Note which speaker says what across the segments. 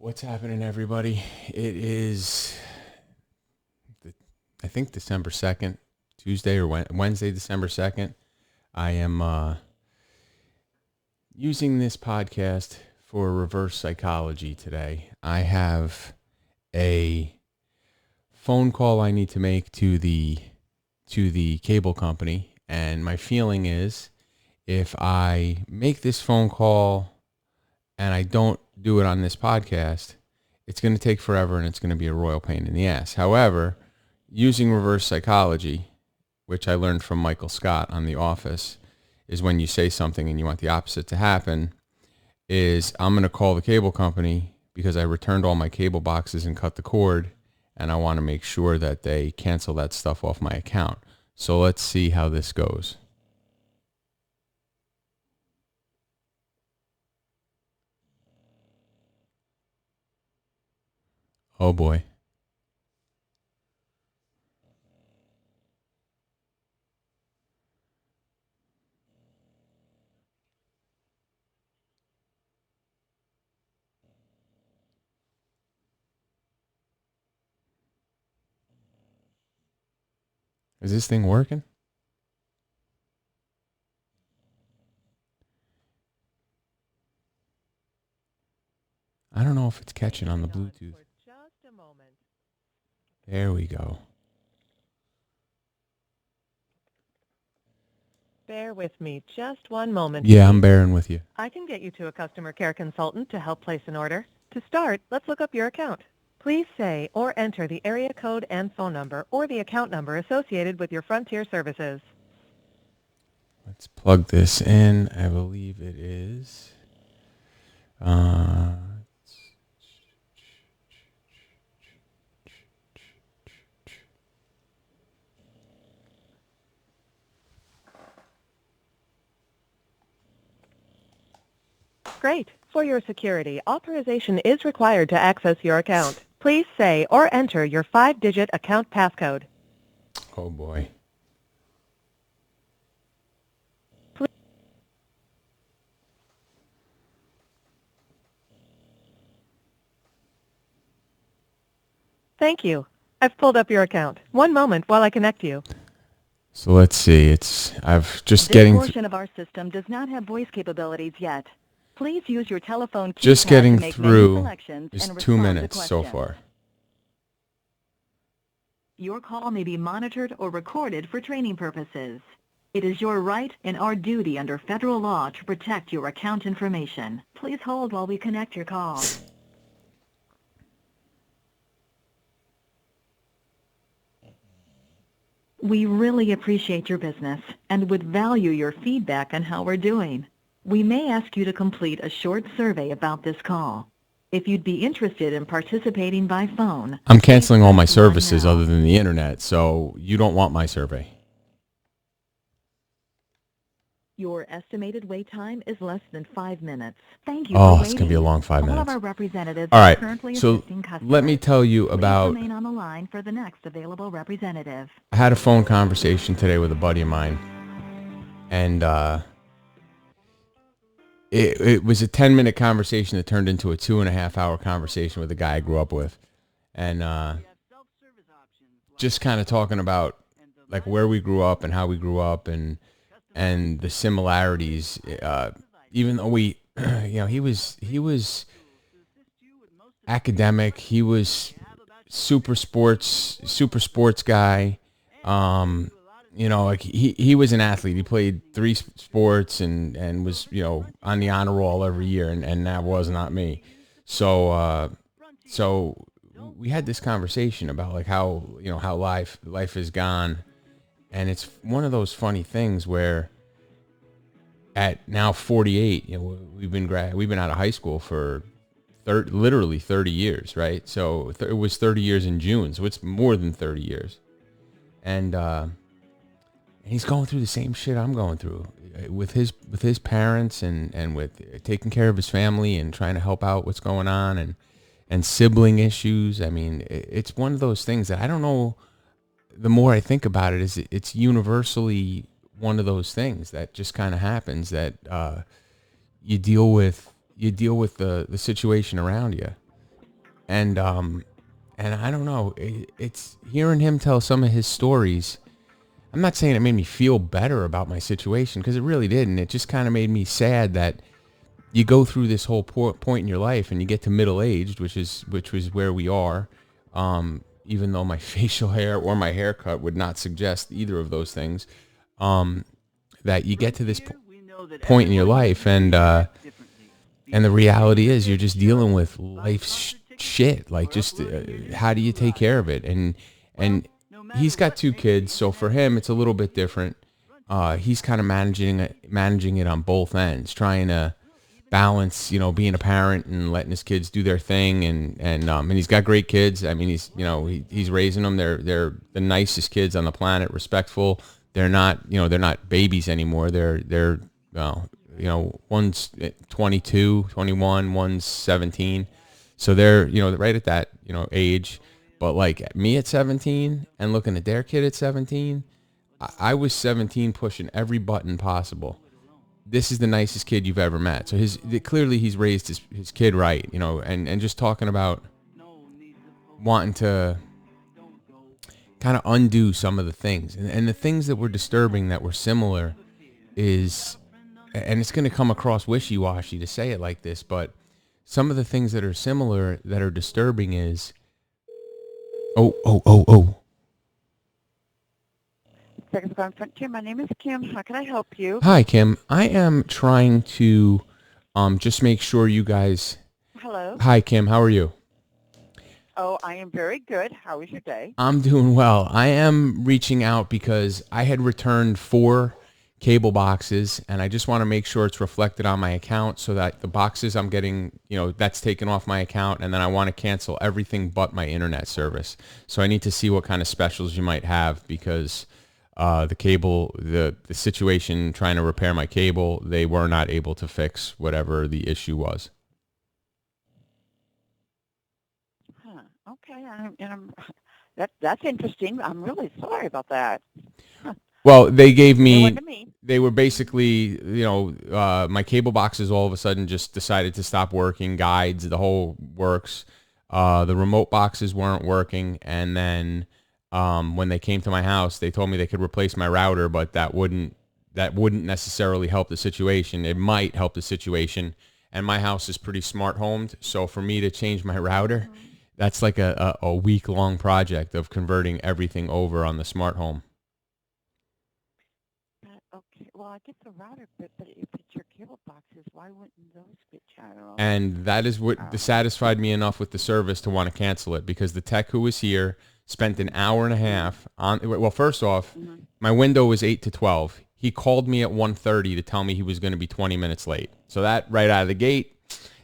Speaker 1: What's happening, everybody? It is, I think, December 2nd, Tuesday or Wednesday, December 2nd. I am using this podcast for reverse psychology today. I have a phone call I need to make to the cable company, and my feeling is if I make this phone call and I don't do it on this podcast, it's going to take forever and it's going to be a royal pain in the ass. However, using reverse psychology, which I learned from Michael Scott on The Office, is when you say something and you want the opposite to happen, is I'm going to call the cable company because I returned all my cable boxes and cut the cord, and I want to make sure that they cancel that stuff off my account. So let's see how this goes. Oh boy. Is this thing working? I don't know if it's catching on the Bluetooth. There we go.
Speaker 2: Bear with me just one moment.
Speaker 1: Yeah, I'm bearing with you.
Speaker 2: I can get you to a customer care consultant to help place an order. To start, let's look up your account. Please say or enter the area code and phone number or the account number associated with your Frontier services.
Speaker 1: Let's plug this in. I believe it is.
Speaker 2: Great. For your security, authorization is required to access your account. Please say or enter your 5-digit account passcode.
Speaker 1: Oh boy.
Speaker 2: Thank you. I've pulled up your account. One moment while I connect you.
Speaker 1: So let's see. I've just
Speaker 3: This
Speaker 1: getting
Speaker 3: portion of our system does not have voice capabilities yet. Please use your telephone keypad
Speaker 1: just getting
Speaker 3: to make menu
Speaker 1: through
Speaker 3: selections
Speaker 1: is
Speaker 3: and
Speaker 1: 2
Speaker 3: respond to
Speaker 1: minutes so
Speaker 3: questions.
Speaker 1: far.
Speaker 3: Your call may be monitored or recorded for training purposes. It is your right and our duty under federal law to protect your account information. Please hold while we connect your call. We really appreciate your business and would value your feedback on how we're doing. We may ask you to complete a short survey about this call. If you'd be interested in participating by phone,
Speaker 1: I'm canceling all my
Speaker 3: press 1
Speaker 1: services
Speaker 3: now.
Speaker 1: other than the internet, so you don't want my survey.
Speaker 3: Your estimated wait time is less than 5 minutes. Thank you
Speaker 1: Oh,
Speaker 3: for
Speaker 1: it's
Speaker 3: waiting.
Speaker 1: going to be a long 5
Speaker 3: All of
Speaker 1: minutes.
Speaker 3: our representatives
Speaker 1: All
Speaker 3: are
Speaker 1: right,
Speaker 3: currently
Speaker 1: so
Speaker 3: assisting customers.
Speaker 1: let me tell you
Speaker 3: Please
Speaker 1: about,
Speaker 3: remain on the line for the next available representative.
Speaker 1: I had a phone conversation today with a buddy of mine, and it was a 10-minute conversation that turned into a 2.5-hour conversation with a guy I grew up with. And just kind of talking about like where we grew up and how we grew up and the similarities. Even though we, he was academic. He was super sports guy. Like he was an athlete. He played 3 sports and was, on the honor roll every year. And that was not me. So we had this conversation about like how life is gone. And it's one of those funny things where at now 48, we've been out of high school for literally 30 years, right? So it was 30 years in June, so it's more than 30 years. And he's going through the same shit I'm going through with his parents and with taking care of his family and trying to help out what's going on and sibling issues. I mean, it's one of those things that I don't know. The more I think about it, is it's universally one of those things that just kind of happens, that you deal with the situation around you. and I don't know, it's hearing him tell some of his stories. I'm not saying it made me feel better about my situation, because it really didn't. It just kind of made me sad that you go through this whole point in your life and you get to middle aged, which was where we are. Even though my facial hair or my haircut would not suggest either of those things, that you get to this point in your life, and the reality is you're just dealing with life's shit. Like, just how do you take care of it? And he's got 2 kids, so for him it's a little bit different. He's kind of managing it on both ends, trying to balance, being a parent and letting his kids do their thing, and he's got great kids. I mean, he's raising them. They're the nicest kids on the planet, respectful. They're not babies anymore. They're one's 22, 21, one's 17. So they're, right at that, age. But like me at 17 and looking at their kid at 17, I was 17 pushing every button possible. This is the nicest kid you've ever met. So clearly he's raised his kid right, and just talking about wanting to kind of undo some of the things. And the things that were disturbing, that were similar, is, and it's going to come across wishy-washy to say it like this, but some of the things that are similar that are disturbing is, oh.
Speaker 4: Second Farm Frontier. My name is Kim. How can I help you?
Speaker 1: Hi, Kim. I am trying to just make sure you guys...
Speaker 4: Hello.
Speaker 1: Hi, Kim. How are you?
Speaker 4: Oh, I am very good. How was your day?
Speaker 1: I'm doing well. I am reaching out because I had returned 4 cable boxes, and I just want to make sure it's reflected on my account, so that the boxes I'm getting, that's taken off my account, and then I want to cancel everything but my internet service. So I need to see what kind of specials you might have, because the cable, the situation trying to repair my cable, they were not able to fix whatever the issue was.
Speaker 4: Okay, that's interesting. I'm really sorry about that.
Speaker 1: Well, they gave me, they were basically, my cable boxes all of a sudden just decided to stop working, guides, the whole works. The remote boxes weren't working, and then when they came to my house, they told me they could replace my router, but that wouldn't necessarily help the situation. It might help the situation, and my house is pretty smart homed, so for me to change my router, that's like a week-long project of converting everything over on the smart home.
Speaker 4: Okay, well, I get the router, but if it's your cable boxes, why wouldn't those get channeled?
Speaker 1: And that is what satisfied me enough with the service to want to cancel it, because the tech who was here spent an hour and a half on, well, first off, my window was 8 to 12. He called me at 1:30 to tell me he was going to be 20 minutes late. So that right out of the gate,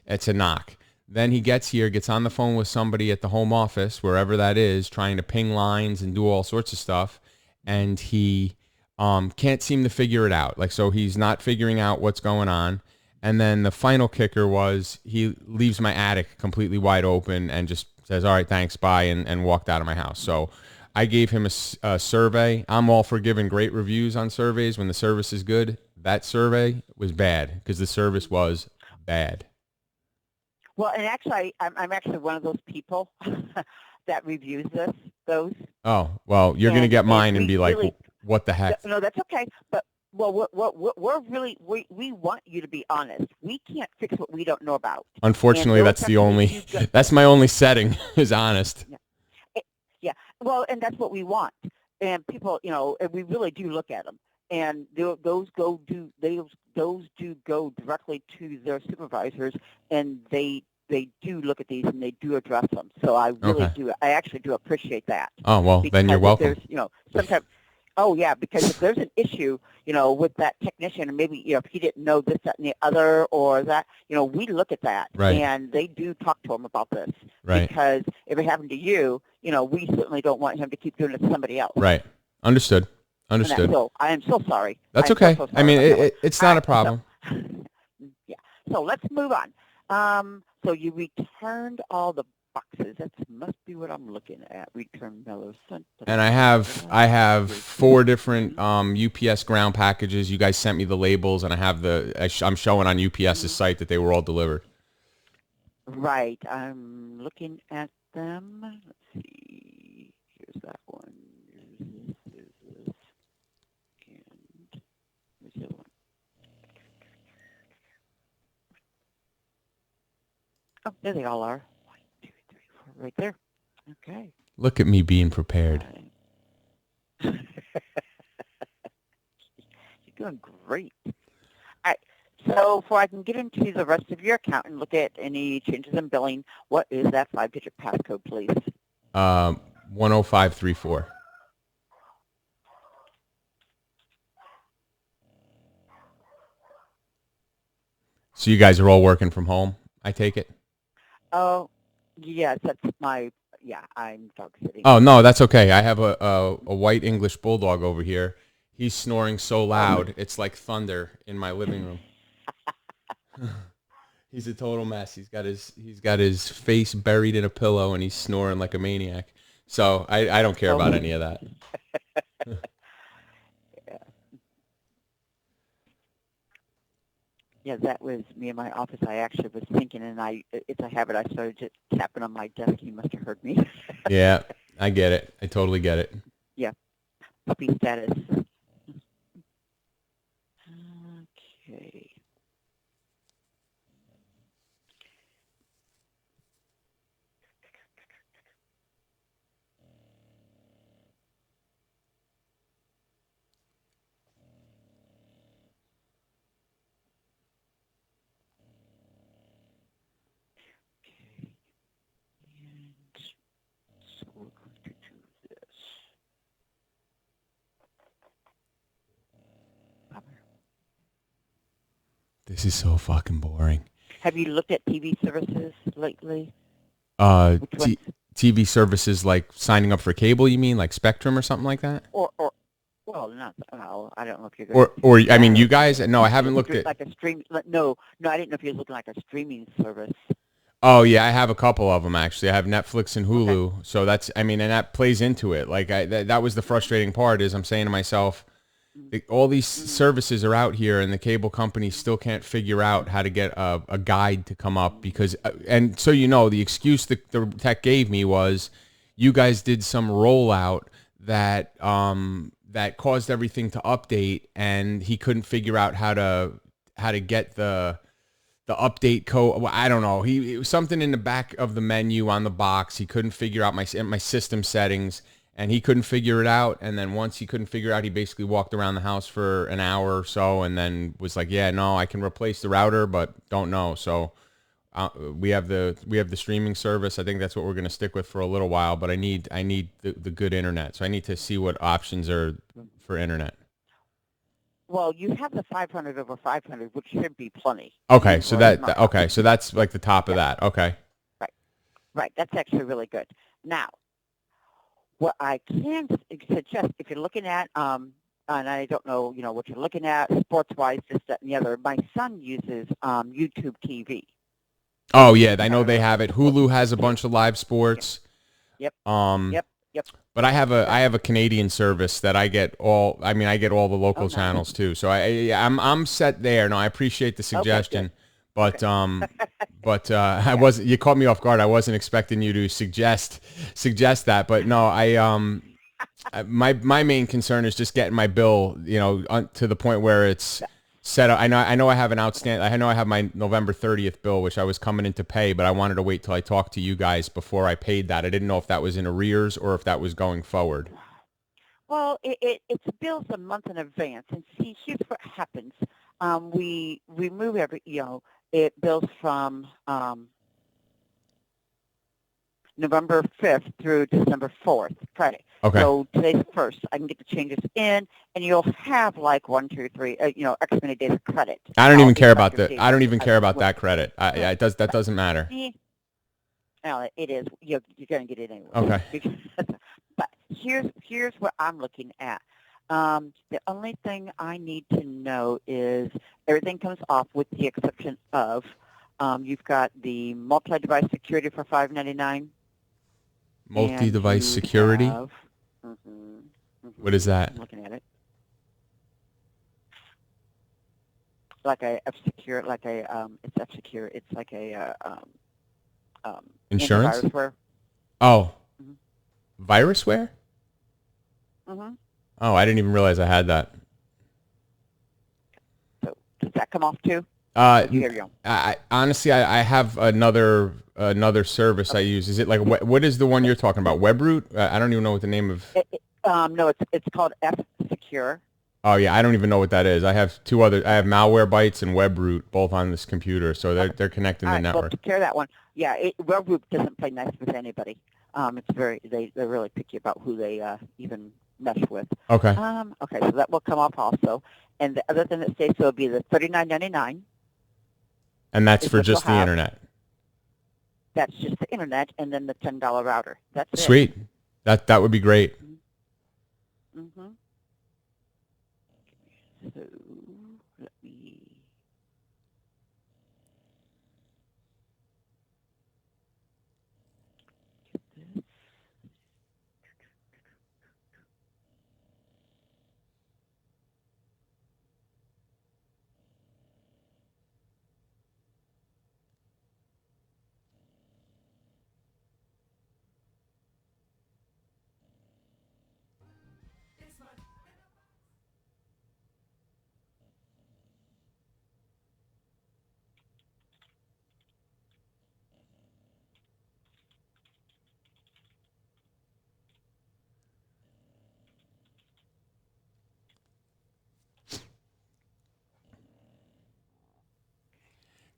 Speaker 1: it's a knock. Then he gets here, gets on the phone with somebody at the home office, wherever that is, trying to ping lines and do all sorts of stuff. And he can't seem to figure it out. Like, so he's not figuring out what's going on. And then the final kicker was he leaves my attic completely wide open and just says, all right, thanks, bye, and walked out of my house. So I gave him a survey. I'm all for giving great reviews on surveys when the service is good. That survey was bad because the service was bad.
Speaker 4: Well, and actually, I'm actually one of those people that reviews those.
Speaker 1: Oh, well, you're going to get mine and be like, really, what the heck?
Speaker 4: No, that's okay. But, well, we're really, we want you to be honest. We can't fix what we don't know about.
Speaker 1: Unfortunately, that's my only setting is honest.
Speaker 4: Yeah. Well, and that's what we want. And people, and we really do look at them. And those do go directly to their supervisors, and they do look at these and they do address them. So I really do. I actually do appreciate that.
Speaker 1: Oh, well, then you're welcome.
Speaker 4: There's, sometimes. Oh yeah, because if there's an issue, with that technician, and maybe if he didn't know this, that, and the other, or that, we look at that,
Speaker 1: right.
Speaker 4: And they do talk to him about this,
Speaker 1: right.
Speaker 4: Because if it happened to you, we certainly don't want him to keep doing it to somebody else.
Speaker 1: Right. Understood.
Speaker 4: I am so sorry.
Speaker 1: That's okay. So I mean, it's not a problem.
Speaker 4: So, yeah. So let's move on. So you returned all the boxes. That must be what I'm looking at. Return Mellow Sun.
Speaker 1: And I have 4 different UPS ground packages. You guys sent me the labels, and I have I'm showing on UPS's site that they were all delivered.
Speaker 4: Right. I'm looking at them. Let's see. Here's that one. Here's this. And here's the other one. Oh, there they all are. 1, 2, 3, 4, right there. Okay.
Speaker 1: Look at me being prepared.
Speaker 4: You're doing great. All right. So before I can get into the rest of your account and look at any changes in billing, what is that 5-digit passcode, please?
Speaker 1: 10534. So you guys are all working from home, I take it?
Speaker 4: Oh, yes, that's my, I'm dog sitting.
Speaker 1: Oh, no, that's okay. I have a white English bulldog over here. He's snoring so loud, it's like thunder in my living room. He's a total mess. He's got his face buried in a pillow and he's snoring like a maniac. So I don't care about any of that.
Speaker 4: Yeah, that was me in my office. I actually was thinking, and it's a habit. I started just tapping on my desk. You must have heard me.
Speaker 1: Yeah, I get it. I totally get it.
Speaker 4: Yeah, puppy status. Okay. And so we're going to do this.
Speaker 1: This is so fucking boring.
Speaker 4: Have you looked at TV services lately?
Speaker 1: TV services like signing up for cable, you mean, like Spectrum or something like that?
Speaker 4: Well, not. Well, I don't know if you're going
Speaker 1: or I mean, you guys? No, I haven't looked at.
Speaker 4: Like a stream. No, I didn't know if you were looking like a streaming service.
Speaker 1: Oh yeah, I have a couple of them actually. I have Netflix and Hulu, okay. So that's, I mean, and that plays into it. Like that was the frustrating part. Is I'm saying to myself, all these services are out here, and the cable companies still can't figure out how to get a guide to come up because, and so the excuse the tech gave me was, you guys did some rollout that that caused everything to update, and he couldn't figure out how to get the update code. Well, I don't know. It was something in the back of the menu on the box. He couldn't figure out my system settings, and he couldn't figure it out. And then once he couldn't figure it out, he basically walked around the house for an hour or so, and then was like, "Yeah, no, I can replace the router, but don't know." So we have the streaming service. I think that's what we're going to stick with for a little while. But I need the good internet, so I need to see what options are for internet.
Speaker 4: Well, you have the 500 over 500, which should be plenty.
Speaker 1: Okay, so so that's like the top of that. Okay.
Speaker 4: Right. That's actually really good. Now, what I can suggest, if you're looking at, and I don't know, what you're looking at, sports-wise, this, that, and the other. My son uses YouTube TV.
Speaker 1: Oh yeah, I know they have it. Hulu has a bunch of live sports.
Speaker 4: Yep. Yep.
Speaker 1: But I have a Canadian service that I get all. I mean, I get all the local channels too. So I'm set there. No, I appreciate the suggestion, but I wasn't. You caught me off guard. I wasn't expecting you to suggest that. But no, my main concern is just getting my bill, to the point where it's set up. I know I have an outstanding. I know I have my November 30th bill, which I was coming in to pay, but I wanted to wait till I talked to you guys before I paid that. I didn't know if that was in arrears or if that was going forward.
Speaker 4: Well, it's bills a month in advance, and see, here's what happens. We move it bills from November 5th through December 4th, Friday.
Speaker 1: Okay.
Speaker 4: So today's the 1st. I can get the changes in, and you'll have like 1, 2, 3, X many days of credit.
Speaker 1: I don't even care about that. I don't even care about that credit. That doesn't matter.
Speaker 4: Well, it is. You're going to get it anyway.
Speaker 1: Okay.
Speaker 4: But here's what I'm looking at. The only thing I need to know is everything comes off with the exception of you've got the multi-device security for $5.99.
Speaker 1: Multi-device security? What is that?
Speaker 4: I'm looking at it. Like a F-Secure, it's F-Secure. It's like a
Speaker 1: Insurance?
Speaker 4: Antivirusware.
Speaker 1: Oh,
Speaker 4: Mm-hmm.
Speaker 1: Virusware?
Speaker 4: Mm-hmm.
Speaker 1: Oh, I didn't even realize I had that.
Speaker 4: So does that come off too?
Speaker 1: Uh,
Speaker 4: You have your own.
Speaker 1: I honestly, I have another service I use. Is it like what is the one you're talking about? WebRoot? I don't even know what the name of.
Speaker 4: No, it's called F-Secure.
Speaker 1: Oh yeah, I don't even know what that is. I have two other. I have Malwarebytes and WebRoot both on this computer, so they're connecting
Speaker 4: All
Speaker 1: the
Speaker 4: right,
Speaker 1: network.
Speaker 4: well, take care of that one. Yeah, WebRoot doesn't play nice with anybody. It's very they really picky about who they even mesh with.
Speaker 1: Okay.
Speaker 4: Okay, so that will come off also, and the other thing that stays so will be the $39.99.
Speaker 1: And that's
Speaker 4: is
Speaker 1: for
Speaker 4: what you'll
Speaker 1: just the
Speaker 4: have.
Speaker 1: internet.
Speaker 4: That's just the internet, and then the $10 router. That's it.
Speaker 1: Sweet. That would be great.
Speaker 4: Mm-hmm. So let me. Get this.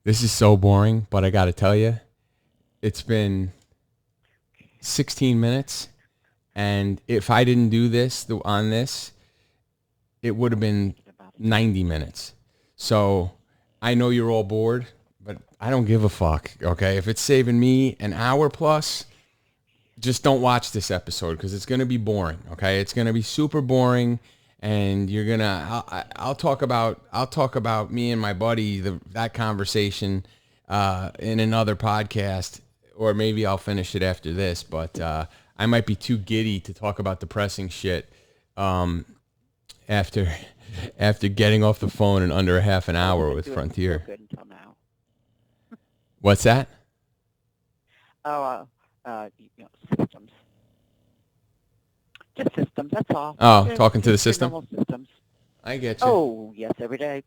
Speaker 1: This is so boring, but I got to tell you, it's been 16 minutes, and if I didn't do this on this, it would have been 90 minutes. So I know you're all bored, but I don't give a fuck, okay? If it's saving me an hour plus, just don't watch this episode because it's going to be boring, okay? It's going to be super boring, and you're going to I'll talk about me and my buddy, that conversation in another podcast, or maybe I'll finish it after this, but I might be too giddy to talk about depressing shit after getting off the phone in under half an hour with Frontier.
Speaker 4: Good until now.
Speaker 1: What's that?
Speaker 4: Systems. Just systems, that's all.
Speaker 1: Oh,
Speaker 4: Just
Speaker 1: talking to the
Speaker 4: your
Speaker 1: system?
Speaker 4: normal systems.
Speaker 1: I get you.
Speaker 4: Oh, yes, every day.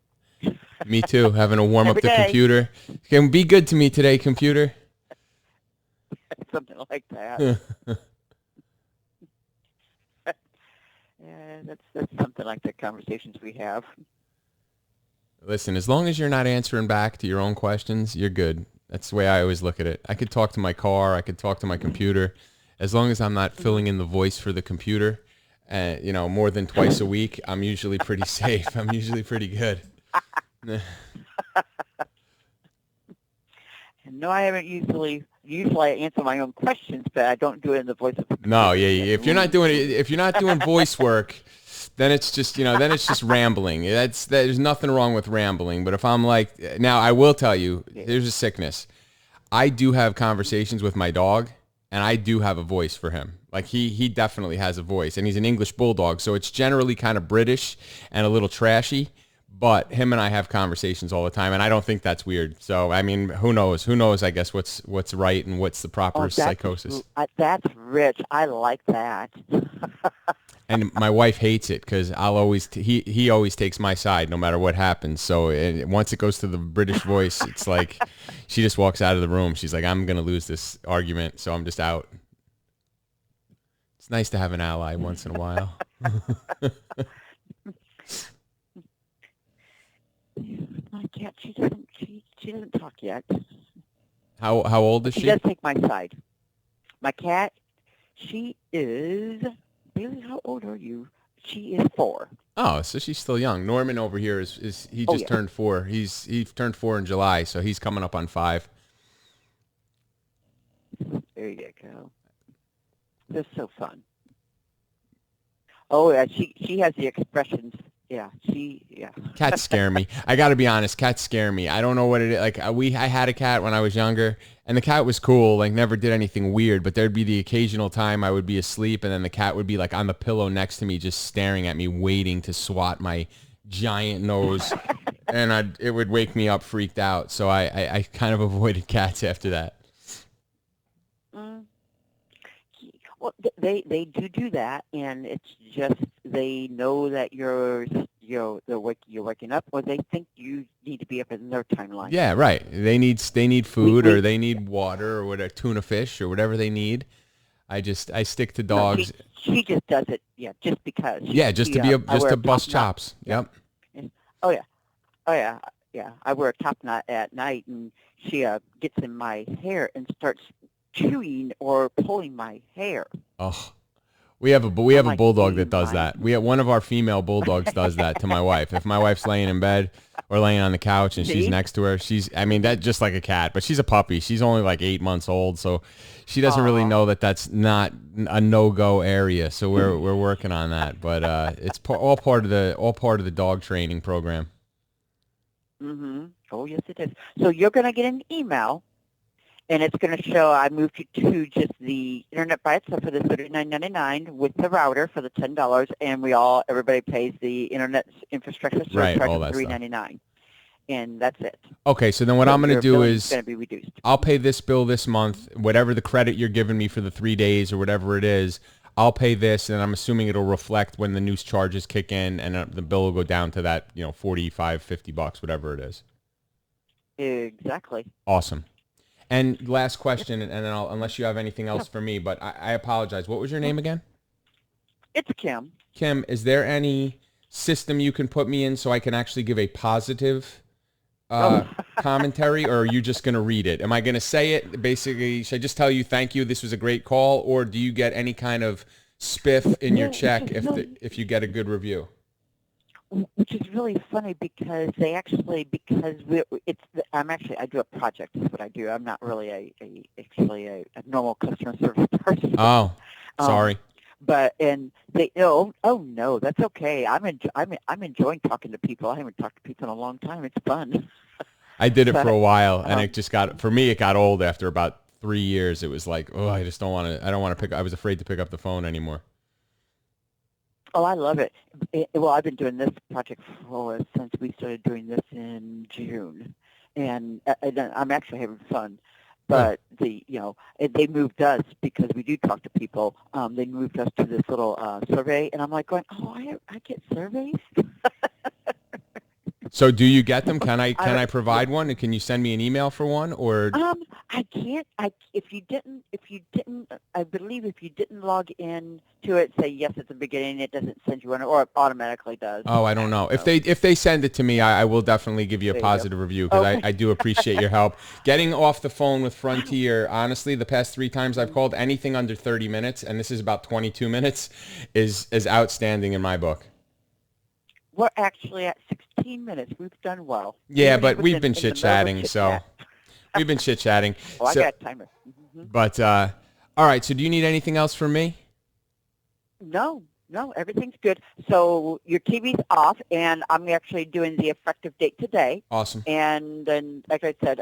Speaker 1: Me too, having to warm up
Speaker 4: Every
Speaker 1: the
Speaker 4: day.
Speaker 1: computer. Can be good to me today, computer.
Speaker 4: Something like that. Yeah, that's something like the conversations we have.
Speaker 1: Listen, as long as you're not answering back to your own questions, you're good. That's the way I always look at it. I could talk to my car. I could talk to my computer. As long as I'm not filling in the voice for the computer, more than twice a week, I'm usually pretty safe. I'm usually pretty good.
Speaker 4: No, I haven't usually I answer my own questions, but I don't do it in the voice of the
Speaker 1: No,
Speaker 4: computer.
Speaker 1: yeah. If you're not doing voice work, then it's just rambling. There's nothing wrong with rambling. But if I'm like, now I will tell you, here's a sickness. I do have conversations with my dog, and I do have a voice for him. Like he definitely has a voice, and he's an English bulldog, so it's generally kind of British and a little trashy. But him and I have conversations all the time, and I don't think that's weird. So I mean, who knows? Who knows? I guess what's right and what's the proper psychosis.
Speaker 4: That's rich. I like that.
Speaker 1: And my wife hates it because he always takes my side no matter what happens. So once it goes to the British voice, it's like she just walks out of the room. She's like, I'm gonna lose this argument, so I'm just out. It's nice to have an ally once in a while.
Speaker 4: My cat, she doesn't talk yet.
Speaker 1: How old is
Speaker 4: She
Speaker 1: she?
Speaker 4: does take my side. My cat, she is. Bailey, how old are you? She is 4.
Speaker 1: Oh, so she's still young. Norman over here is he
Speaker 4: Oh,
Speaker 1: just
Speaker 4: yeah.
Speaker 1: turned 4. He turned 4 in July, so he's coming up on 5.
Speaker 4: There you go. They're so fun. Oh, yeah, she has the expressions. Yeah,
Speaker 1: Cats scare me. I got to be honest. Cats scare me. I don't know what it is. Like I had a cat when I was younger, and the cat was cool. Like never did anything weird. But there'd be the occasional time I would be asleep, and then the cat would be like on the pillow next to me, just staring at me, waiting to swat my giant nose, and it would wake me up freaked out. So I kind of avoided cats after that.
Speaker 4: Well, they do that, and it's just they know that you're waking up, or they think you need to be up in their timeline.
Speaker 1: Yeah, right. They need food
Speaker 4: we
Speaker 1: or they need water or whatever, tuna fish or whatever they need. I stick to
Speaker 4: no,
Speaker 1: dogs.
Speaker 4: she just does it, yeah, just because.
Speaker 1: Yeah, just to
Speaker 4: I
Speaker 1: just
Speaker 4: wear
Speaker 1: to
Speaker 4: a
Speaker 1: bust
Speaker 4: top knot.
Speaker 1: chops. Yep.
Speaker 4: Oh yeah, oh yeah, yeah. I wear a top knot at night, and she gets in my hair and starts chewing or pulling my hair.
Speaker 1: Oh, we have a
Speaker 4: like,
Speaker 1: bulldog
Speaker 4: "Do
Speaker 1: that
Speaker 4: you
Speaker 1: does
Speaker 4: mind?"
Speaker 1: that. We have one of our female bulldogs does that to my wife. If my wife's laying in bed or laying on the couch and she's
Speaker 4: See?
Speaker 1: next to her, I mean, that just like a cat, but she's a puppy. She's only like 8 months old, so she doesn't really
Speaker 4: Aw.
Speaker 1: know that that's not a no-go area. So we're working on that, but it's all part of the dog training program.
Speaker 4: Mm-hmm. Oh, yes, it is. So you're going to get an email, and it's going to show I moved you to just the internet by itself for the $39.99 with the router for the $10, and everybody pays the internet infrastructure
Speaker 1: Right,
Speaker 4: surcharge
Speaker 1: all
Speaker 4: of
Speaker 1: that stuff.
Speaker 4: $3.99, and that's it.
Speaker 1: Okay, so then what
Speaker 4: So
Speaker 1: I'm going to
Speaker 4: your
Speaker 1: do
Speaker 4: billing's
Speaker 1: is
Speaker 4: going to be reduced.
Speaker 1: I'll pay this bill this month, whatever the credit you're giving me for the 3 days or whatever it is. I'll pay this, and I'm assuming it'll reflect when the new charges kick in, and the bill will go down to that, $45, $50, whatever it is.
Speaker 4: Exactly.
Speaker 1: Awesome. And last question, and then unless you have anything else for me, but I apologize. What was your name again?
Speaker 4: It's Kim.
Speaker 1: Kim, is there any system you can put me in so I can actually give a positive commentary, or are you just going to read it? Am I going to say it? Basically, should I just tell you, thank you, this was a great call, or do you get any kind of spiff in your check if you get a good review?
Speaker 4: Which is really funny because I do a project is what I do. I'm not really a normal customer service person.
Speaker 1: Oh, sorry.
Speaker 4: And they oh no, that's okay. I'm enjoying talking to people. I haven't talked to people in a long time. It's fun.
Speaker 1: I did it for a while, and it got old after about 3 years. It was like, oh, I don't want to I was afraid to pick up the phone anymore.
Speaker 4: Oh, I love it. Well, I've been doing this project since we started doing this in June, and I'm actually having fun. But they moved us because we do talk to people. They moved us to this little survey, and I'm like going, oh, I get surveys.
Speaker 1: So do you get them? Can I provide one? And can you send me an email for one? Or
Speaker 4: I can't. If you didn't, I believe if you didn't log in to it, say yes at the beginning, it doesn't send you one, or it automatically does.
Speaker 1: Oh, I don't know. If they send it to me, I will definitely give you a positive review, because I do appreciate your help. Getting off the phone with Frontier, honestly, the past 3 times I've called, anything under 30 minutes, and this is about 22 minutes, is outstanding in my book.
Speaker 4: We're actually at 16 minutes. We've done well.
Speaker 1: Yeah, but we've been chit-chatting, so we've been chit-chatting.
Speaker 4: Oh, I got a timer. Mm-hmm.
Speaker 1: But, all right, so do you need anything else from me?
Speaker 4: No, everything's good. So your TV's off, and I'm actually doing the effective date today.
Speaker 1: Awesome.
Speaker 4: And then, like I said,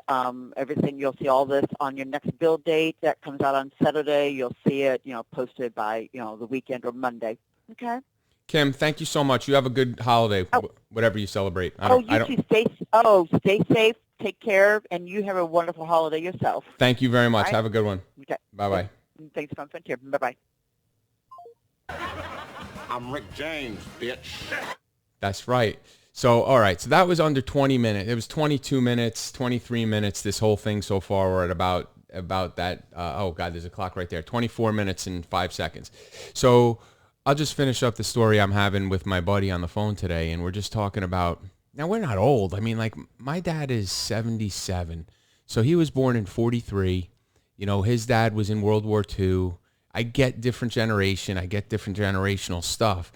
Speaker 4: everything, you'll see all this on your next bill date. That comes out on Saturday. You'll see it, posted by, the weekend or Monday. Okay?
Speaker 1: Kim, thank you so much. You have a good holiday, whatever you celebrate.
Speaker 4: Stay safe, take care, and you have a wonderful holiday yourself.
Speaker 1: Thank you very much.
Speaker 4: Right?
Speaker 1: Have a good one.
Speaker 4: Okay.
Speaker 1: Bye-bye.
Speaker 4: Thanks for Frontier. Bye-bye.
Speaker 5: I'm Rick James, bitch.
Speaker 1: That's right. So, all right. So that was under 20 minutes. It was 22 minutes, 23 minutes. This whole thing so far, we're at about that. Oh, God, there's a clock right there. 24 minutes and 5 seconds. So I'll just finish up the story I'm having with my buddy on the phone today, and we're just talking about, now we're not old. I mean, like, my dad is 77, so he was born in 43. His dad was in World War II. I get different generation. I get different generational stuff.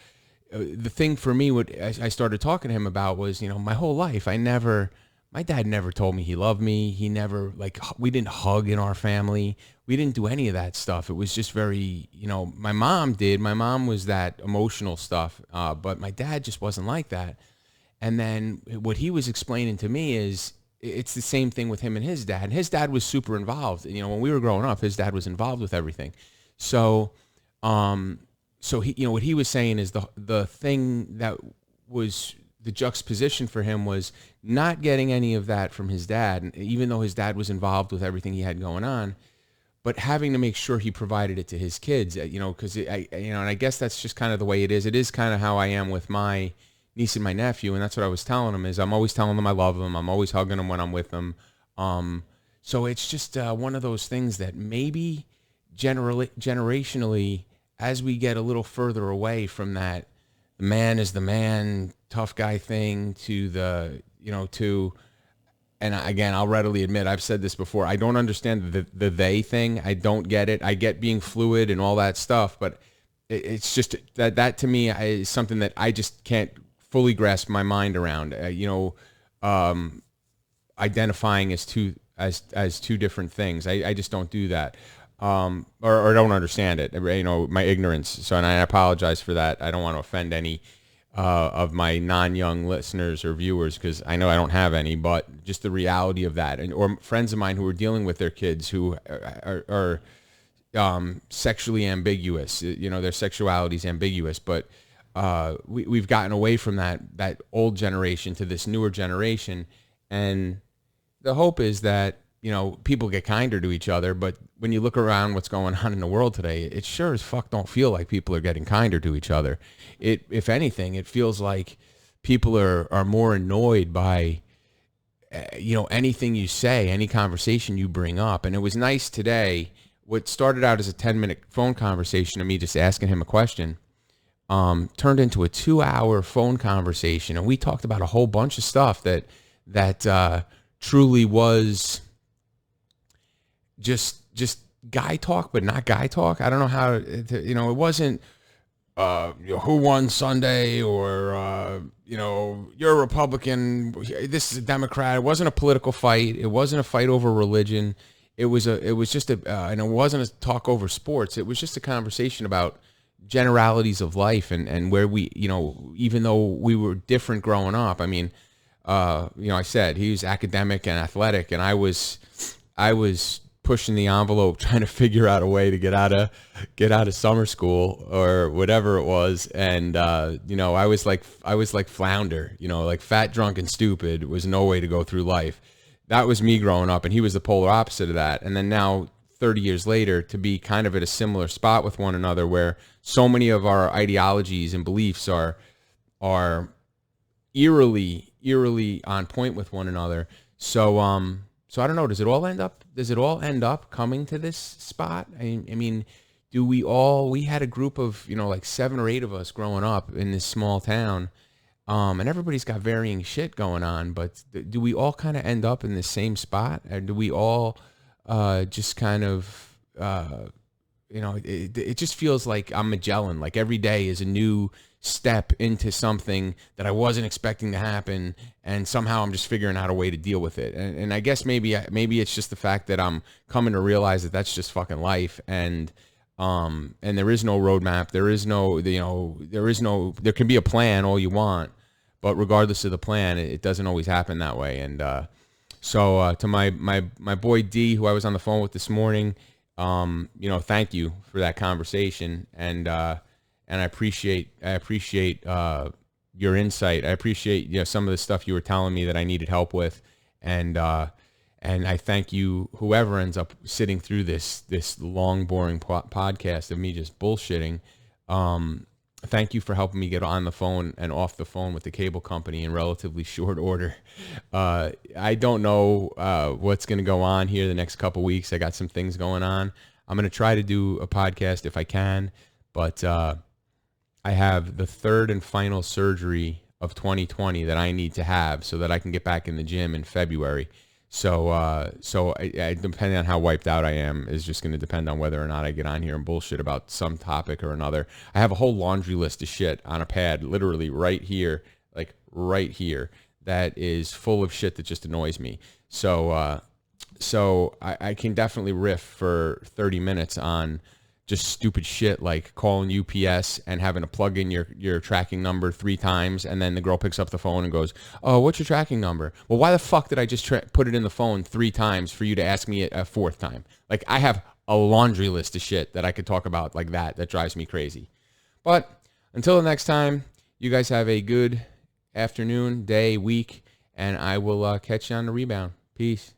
Speaker 1: The thing for me, what I started talking to him about was, my whole life, my dad never told me he loved me. He never, we didn't hug in our family. We didn't do any of that stuff. It was just very, my mom did. My mom was that emotional stuff, but my dad just wasn't like that. And then what he was explaining to me is it's the same thing with him and his dad. And his dad was super involved. When we were growing up, his dad was involved with everything. So he, what he was saying is the thing that was the juxtaposition for him was not getting any of that from his dad, even though his dad was involved with everything he had going on. but having to make sure he provided it to his kids, because and I guess that's just kind of the way it is. It is kind of how I am with my niece and my nephew, and that's what I was telling them. Is I'm always telling them I love them. I'm always hugging them when I'm with them. So it's just one of those things that maybe generationally, as we get a little further away from that, the man is the man, tough guy thing to and again, I'll readily admit, I've said this before, I don't understand the they thing. I don't get it. I get being fluid and all that stuff, but it's just that to me is something that I just can't fully grasp my mind around. Identifying as two different things. I just don't do that, or don't understand it. My ignorance. So, and I apologize for that. I don't want to offend any of my non-young listeners or viewers, because I know I don't have any, but just the reality of that, or friends of mine who are dealing with their kids who are sexually ambiguous. Their sexuality is ambiguous, but we've gotten away from that old generation to this newer generation, and the hope is that people get kinder to each other. But when you look around what's going on in the world today, it sure as fuck don't feel like people are getting kinder to each other. If anything, it feels like people are more annoyed by, anything you say, any conversation you bring up. And it was nice today. What started out as a 10-minute phone conversation of me just asking him a question, turned into a 2-hour phone conversation. And we talked about a whole bunch of stuff that truly was just guy talk, but not guy talk. I don't know how it wasn't who won Sunday, or you're a Republican, this is a Democrat. It wasn't a political fight. It wasn't a fight over religion. It was just and it wasn't a talk over sports. It was just a conversation about generalities of life and where we, even though we were different growing up. I mean, I said he was academic and athletic, and I was pushing the envelope, trying to figure out a way to get out of summer school or whatever it was. And I was like Flounder, like fat, drunk, and stupid was no way to go through life. That was me growing up, and he was the polar opposite of that. And then now, 30 years later, to be kind of at a similar spot with one another, where so many of our ideologies and beliefs are eerily on point with one another. So I don't know. Does it all end up coming to this spot? I mean, we had a group of, like 7 or 8 of us growing up in this small town, and everybody's got varying shit going on, but do we all kind of end up in the same spot? Or do we all just kind of, it just feels like I'm Magellan. Like every day is a new step into something that I wasn't expecting to happen, and somehow I'm just figuring out a way to deal with it. And I guess maybe it's just the fact that I'm coming to realize that that's just fucking life, and there is no roadmap. There can be a plan all you want, but regardless of the plan, it doesn't always happen that way. And so to my boy D, who I was on the phone with this morning, thank you for that conversation, and I appreciate your insight. I appreciate some of the stuff you were telling me that I needed help with, and I thank you, whoever ends up sitting through this long, boring podcast of me just bullshitting. Thank you for helping me get on the phone and off the phone with the cable company in relatively short order. I don't know what's going to go on here the next couple weeks. I got some things going on. I'm going to try to do a podcast if I can, but I have the 3rd and final surgery of 2020 that I need to have so that I can get back in the gym in February. So I depending on how wiped out I am is just going to depend on whether or not I get on here and bullshit about some topic or another. I have a whole laundry list of shit on a pad, literally right here, that is full of shit that just annoys me. So I can definitely riff for 30 minutes on just stupid shit like calling UPS and having to plug in your tracking number 3 times, and then the girl picks up the phone and goes, "Oh, what's your tracking number?" Well, why the fuck did I just put it in the phone 3 times for you to ask me a 4th time? Like, I have a laundry list of shit that I could talk about like that drives me crazy. But until the next time, you guys have a good afternoon, day, week, and I will catch you on the rebound. Peace.